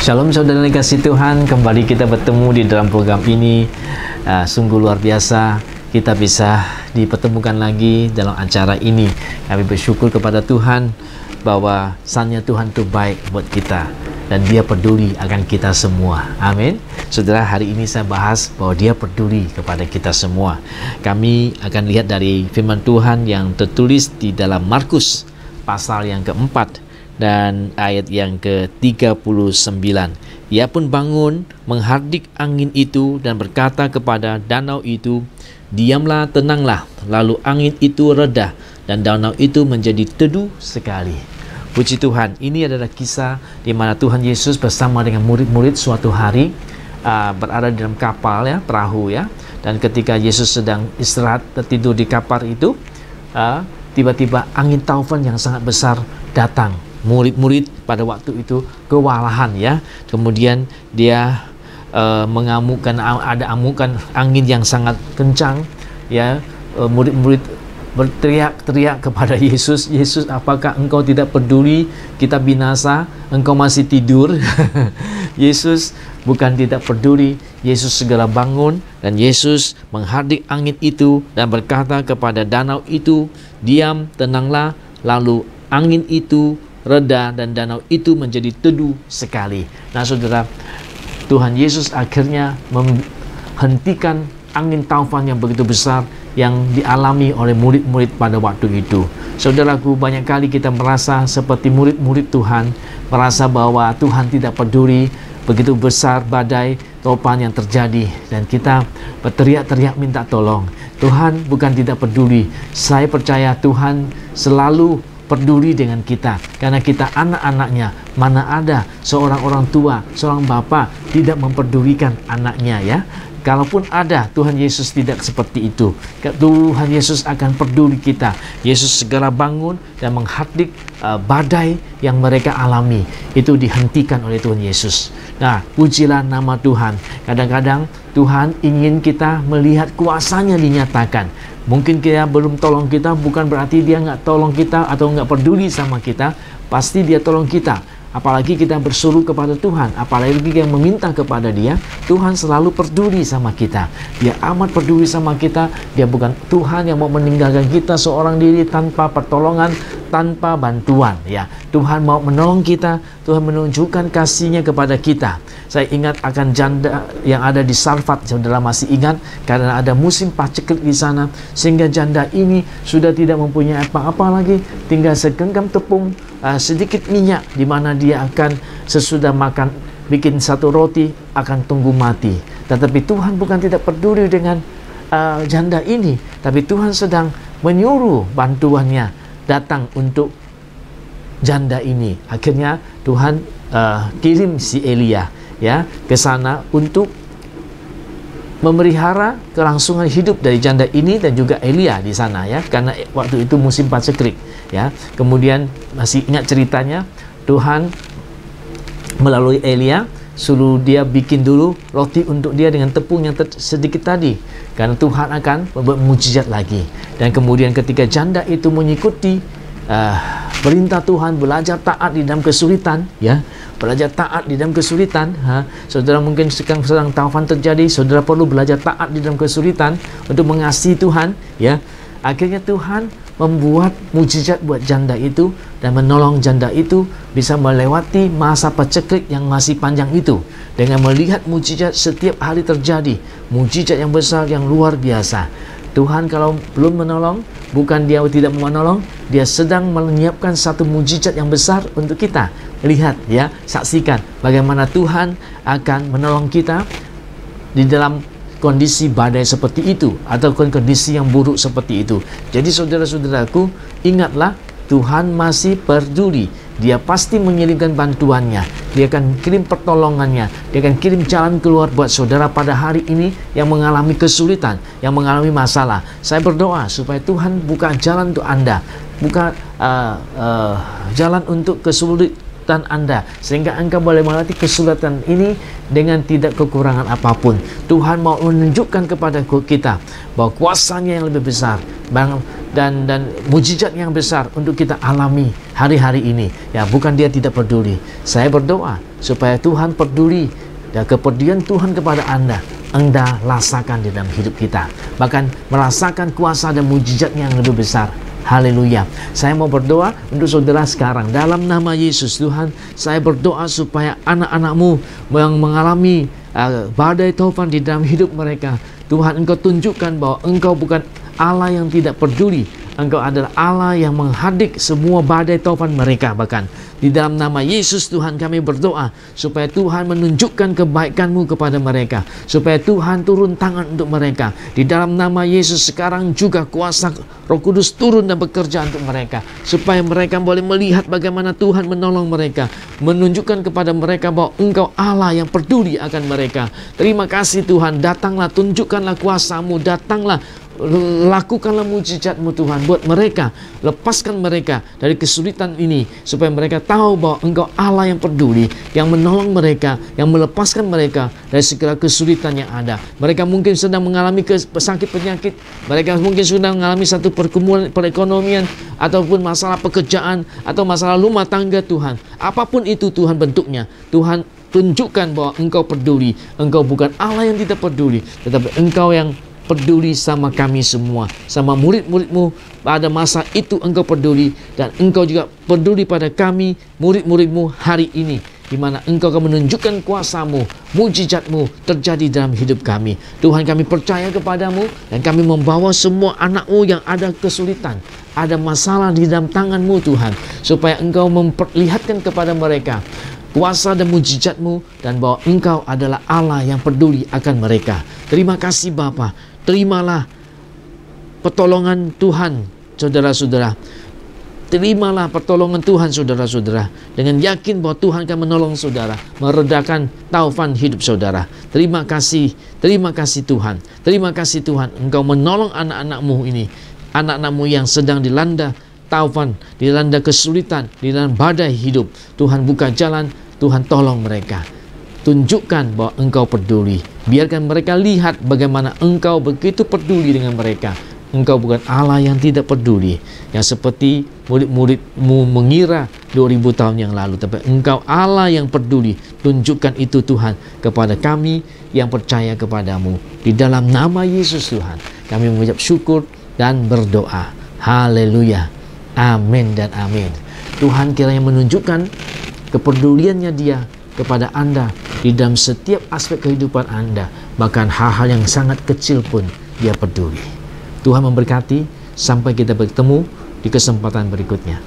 Shalom saudara yang kasih Tuhan, kembali kita bertemu di dalam program ini. Sungguh luar biasa kita bisa dipertemukan lagi dalam acara ini. Kami bersyukur kepada Tuhan bahwa Sang-Nya Tuhan itu baik buat kita dan Dia peduli akan kita semua. Amin. Saudara, hari ini saya bahas bahwa Dia peduli kepada kita semua. Kami akan lihat dari firman Tuhan yang tertulis di dalam Markus pasal yang keempat dan ayat yang ke-39. Ia pun bangun, menghardik angin itu dan berkata kepada danau itu, "Diamlah, tenanglah." Lalu angin itu reda dan danau itu menjadi teduh sekali. Puji Tuhan, ini adalah kisah di mana Tuhan Yesus bersama dengan murid-murid suatu hari berada di dalam kapal, ya, perahu, ya. Dan ketika Yesus sedang istirahat tertidur di kapal itu, tiba-tiba angin taufan yang sangat besar datang. Murid-murid pada waktu itu kewalahan, ya. Kemudian dia mengamukkan, ada amukan angin yang sangat kencang, ya. Murid-murid berteriak-teriak kepada Yesus, "Yesus, apakah engkau tidak peduli kita binasa? Engkau masih tidur?" Yesus bukan tidak peduli. Yesus segera bangun dan Yesus menghardik angin itu dan berkata kepada danau itu, "Diam, tenanglah." Lalu angin itu reda dan danau itu menjadi teduh sekali. Nah, saudara, Tuhan Yesus akhirnya menghentikan angin taufan yang begitu besar yang dialami oleh murid-murid pada waktu itu. Saudaraku, banyak kali kita merasa seperti murid-murid Tuhan, merasa bahwa Tuhan tidak peduli, begitu besar badai topan yang terjadi dan kita berteriak-teriak minta tolong. Tuhan bukan tidak peduli. Saya percaya Tuhan selalu peduli dengan kita karena kita anak-anaknya. Mana ada seorang orang tua, seorang bapa tidak memperdulikan anaknya, ya. Kalaupun ada, Tuhan Yesus tidak seperti itu. Tuhan Yesus akan peduli kita. Yesus segera bangun dan menghardik badai yang mereka alami. Itu dihentikan oleh Tuhan Yesus. Nah, pujilah nama Tuhan. Kadang-kadang Tuhan ingin kita melihat kuasa-Nya dinyatakan. Mungkin dia belum tolong kita, bukan berarti dia nggak tolong kita atau nggak peduli sama kita. Pasti dia tolong kita. Apalagi kita bersuruh kepada Tuhan, apalagi yang meminta kepada Dia, Tuhan selalu peduli sama kita. Dia amat peduli sama kita. Dia bukan Tuhan yang mau meninggalkan kita seorang diri tanpa pertolongan, tanpa bantuan, ya. Tuhan mau menolong kita. Tuhan menunjukkan kasih-Nya kepada kita. Saya ingat akan janda yang ada di Sarfat. Saudara masih ingat? Karena ada musim paceklik di sana, sehingga janda ini sudah tidak mempunyai apa-apa lagi, tinggal segenggam tepung, sedikit minyak, di mana dia akan sesudah makan bikin satu roti akan tunggu mati. Tetapi Tuhan bukan tidak peduli dengan janda ini, tapi Tuhan sedang menyuruh bantuannya datang untuk janda ini. Akhirnya Tuhan kirim si Elia, ya, ke sana untuk memelihara kelangsungan hidup dari janda ini dan juga Elia di sana, ya, karena waktu itu musim paceklik, ya. Kemudian masih ingat ceritanya, Tuhan melalui Elia suruh dia bikin dulu roti untuk dia dengan tepung yang sedikit tadi, karena Tuhan akan membuat mujizat lagi. Dan kemudian ketika janda itu mengikuti perintah Tuhan, belajar taat di dalam kesulitan, ya, belajar taat di dalam kesulitan. Saudara mungkin sedang taufan terjadi, saudara perlu belajar taat di dalam kesulitan untuk mengasihi Tuhan, ya. Akhirnya Tuhan membuat mujizat buat janda itu dan menolong janda itu bisa melewati masa paceklik yang masih panjang itu dengan melihat mujizat setiap hari terjadi, mujizat yang besar yang luar biasa. Tuhan kalau belum menolong, bukan Dia tidak mau menolong, Dia sedang menyiapkan satu mujizat yang besar untuk kita. Lihat, ya, saksikan bagaimana Tuhan akan menolong kita di dalam kondisi badai seperti itu ataupun kondisi yang buruk seperti itu. Jadi saudara-saudaraku, ingatlah Tuhan masih peduli. Dia pasti mengirimkan bantuannya. Dia akan kirim pertolongannya. Dia akan kirim jalan keluar buat saudara pada hari ini yang mengalami kesulitan, yang mengalami masalah. Saya berdoa supaya Tuhan buka jalan untuk Anda, buka jalan untuk kesulitan Anda, sehingga Anda boleh melewati kesulitan ini dengan tidak kekurangan apapun. Tuhan mau menunjukkan kepada kita bahwa kuasa-Nya yang lebih besar dan mujizat yang besar untuk kita alami hari-hari ini. Ya, bukan dia tidak peduli. Saya berdoa supaya Tuhan peduli, dan kepedulian Tuhan kepada Anda rasakan di dalam hidup kita. Bahkan merasakan kuasa dan mujizatnya yang lebih besar. Haleluya. Saya mau berdoa untuk saudara sekarang. Dalam nama Yesus, Tuhan, saya berdoa supaya anak-anak-Mu yang mengalami badai taufan di dalam hidup mereka, Tuhan, Engkau tunjukkan bahwa Engkau bukan Allah yang tidak peduli. Engkau adalah Allah yang menghadik semua badai taufan mereka. Bahkan di dalam nama Yesus, Tuhan, kami berdoa supaya Tuhan menunjukkan kebaikan-Mu kepada mereka, supaya Tuhan turun tangan untuk mereka. Di dalam nama Yesus, sekarang juga kuasa Roh Kudus turun dan bekerja untuk mereka, supaya mereka boleh melihat bagaimana Tuhan menolong mereka, menunjukkan kepada mereka bahwa Engkau Allah yang peduli akan mereka. Terima kasih Tuhan, datanglah, tunjukkanlah kuasa-Mu, datanglah, lakukanlah mujizat-Mu Tuhan buat mereka. Lepaskan mereka dari kesulitan ini, supaya mereka tahu bahwa Engkau Allah yang peduli, yang menolong mereka, yang melepaskan mereka dari segala kesulitan yang ada. Mereka mungkin sedang mengalami sakit penyakit, mereka mungkin sudah mengalami satu pergumulan perekonomian, ataupun masalah pekerjaan, atau masalah rumah tangga. Tuhan, apapun itu Tuhan bentuknya, Tuhan tunjukkan bahwa Engkau peduli. Engkau bukan Allah yang tidak peduli, tetapi Engkau yang peduli sama kami semua, sama murid-murid-Mu. Pada masa itu Engkau peduli, dan Engkau juga peduli pada kami, murid-murid-Mu hari ini, di mana Engkau akan menunjukkan kuasa-Mu, mujizat-Mu terjadi dalam hidup kami. Tuhan, kami percaya kepadamu, dan kami membawa semua anak-Mu yang ada kesulitan, ada masalah di dalam tangan-Mu Tuhan, supaya Engkau memperlihatkan kepada mereka kuasa dan mujizat-Mu, dan bahwa Engkau adalah Allah yang peduli akan mereka. Terima kasih Bapa. Terimalah pertolongan Tuhan, saudara-saudara. Terimalah pertolongan Tuhan, saudara-saudara, dengan yakin bahwa Tuhan akan menolong saudara, meredakan taufan hidup saudara. Terima kasih Tuhan. Terima kasih Tuhan, Engkau menolong anak-anak-Mu ini, anak-anak-Mu yang sedang dilanda taufan, dilanda kesulitan, dilanda badai hidup. Tuhan, buka jalan, Tuhan tolong mereka. Tunjukkan bahwa Engkau peduli. Biarkan mereka lihat bagaimana Engkau begitu peduli dengan mereka. Engkau bukan Allah yang tidak peduli, yang seperti murid-murid-Mu mengira 2000 tahun yang lalu, tapi Engkau Allah yang peduli. Tunjukkan itu Tuhan kepada kami yang percaya kepadamu. Di dalam nama Yesus Tuhan, kami mengucap syukur dan berdoa. Haleluya. Amin dan amin. Tuhan kiranya menunjukkan kepeduliannya Dia kepada Anda di dalam setiap aspek kehidupan Anda. Bahkan hal-hal yang sangat kecil pun Dia peduli. Tuhan memberkati. Sampai kita bertemu di kesempatan berikutnya.